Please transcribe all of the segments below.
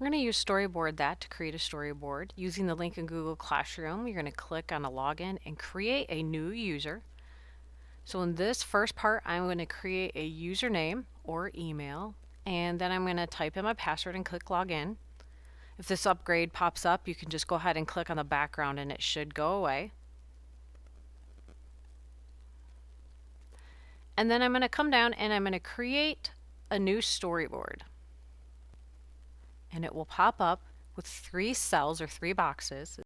We're going to use Storyboard that to create a storyboard. Using the link in Google Classroom, you're going to click on a login and create a new user. So in this first part, I'm going to create a username or email, and then I'm going to type in my password and click login. If this upgrade pops up, you can just go ahead and click on the background and it should go away. And then I'm going to come down and I'm going to create a new storyboard. And it will pop up with 3 cells or 3 boxes.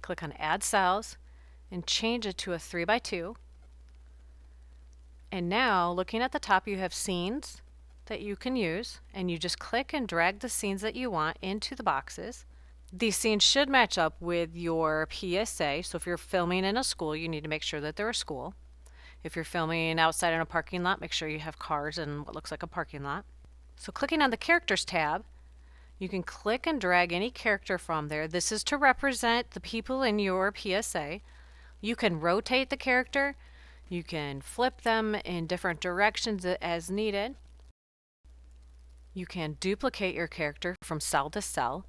Click on Add Cells and change it to a 3x2. And now, looking at the top, you have scenes that you can use, and you just click and drag the scenes that you want into the boxes. These scenes should match up with your PSA, so if you're filming in a school, you need to make sure that they're a school. If you're filming outside in a parking lot, make sure you have cars and what looks like a parking lot. So clicking on the Characters tab, you can click and drag any character from there. This is to represent the people in your PSA. You can rotate the character. You can flip them in different directions as needed. You can duplicate your character from cell to cell.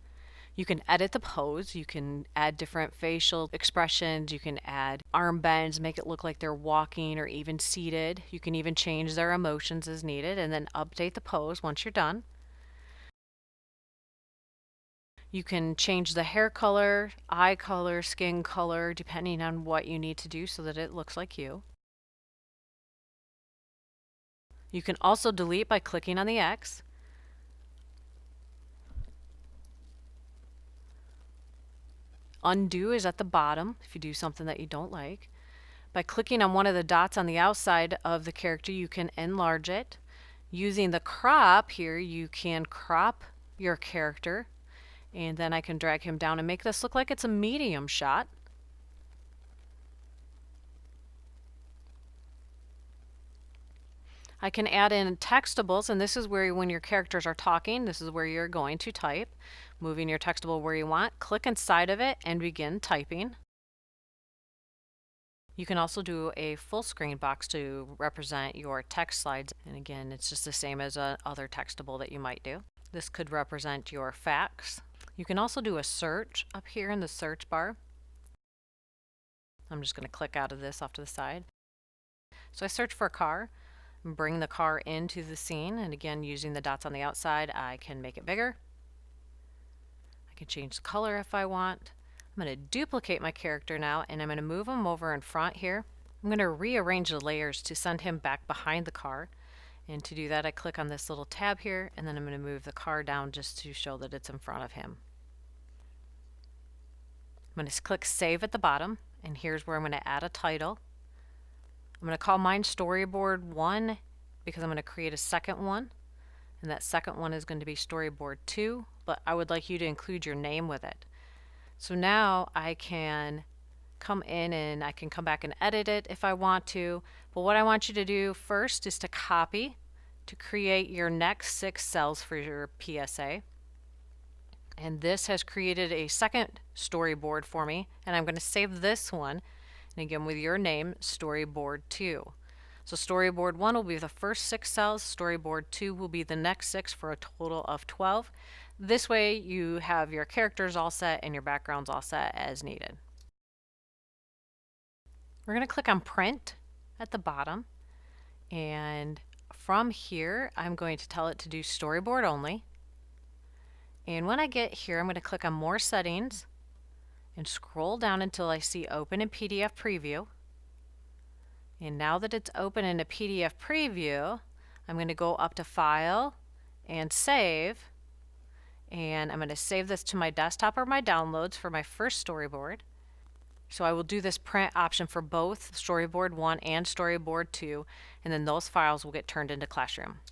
You can edit the pose. You can add different facial expressions. You can add arm bends, make it look like they're walking or even seated. You can even change their emotions as needed and then update the pose once you're done. You can change the hair color, eye color, skin color, depending on what you need to do so that it looks like you. You can also delete by clicking on the X. Undo is at the bottom if you do something that you don't like. By clicking on one of the dots on the outside of the character, you can enlarge it. Using the crop here, you can crop your character, and then I can drag him down and make this look like it's a medium shot. I can add in textables, and this is where when your characters are talking, this is where you're going to type. Moving your textable where you want, click inside of it and begin typing. You can also do a full screen box to represent your text slides, and again, it's just the same as other textable that you might do. This could represent your facts. You can also do a search up here in the search bar. I'm just going to click out of this off to the side. So I search for a car and bring the car into the scene, and again, using the dots on the outside, I can make it bigger. I can change the color if I want. I'm going to duplicate my character now, and I'm going to move him over in front here. I'm going to rearrange the layers to send him back behind the car. And to do that, I click on this little tab here, and then I'm going to move the car down just to show that it's in front of him. I'm going to click Save at the bottom, and here's where I'm going to add a title. I'm going to call mine Storyboard 1 because I'm going to create a second one. And that second one is going to be Storyboard 2, but I would like you to include your name with it. So now I can come in and I can come back and edit it if I want to. But what I want you to do first is to copy to create your next 6 cells for your PSA. And this has created a second storyboard for me, and I'm going to save this one, and again with your name, Storyboard 2. So Storyboard 1 will be the first 6 cells, Storyboard 2 will be the next 6 for a total of 12. This way you have your characters all set and your backgrounds all set as needed. We're going to click on Print at the bottom, and from here I'm going to tell it to do Storyboard only. And when I get here, I'm going to click on More Settings and scroll down until I see Open in PDF Preview. And now that it's open in a PDF preview, I'm going to go up to File and Save. And I'm going to save this to my desktop or my downloads for my first storyboard. So I will do this print option for both Storyboard 1 and Storyboard 2, and then those files will get turned into Classroom.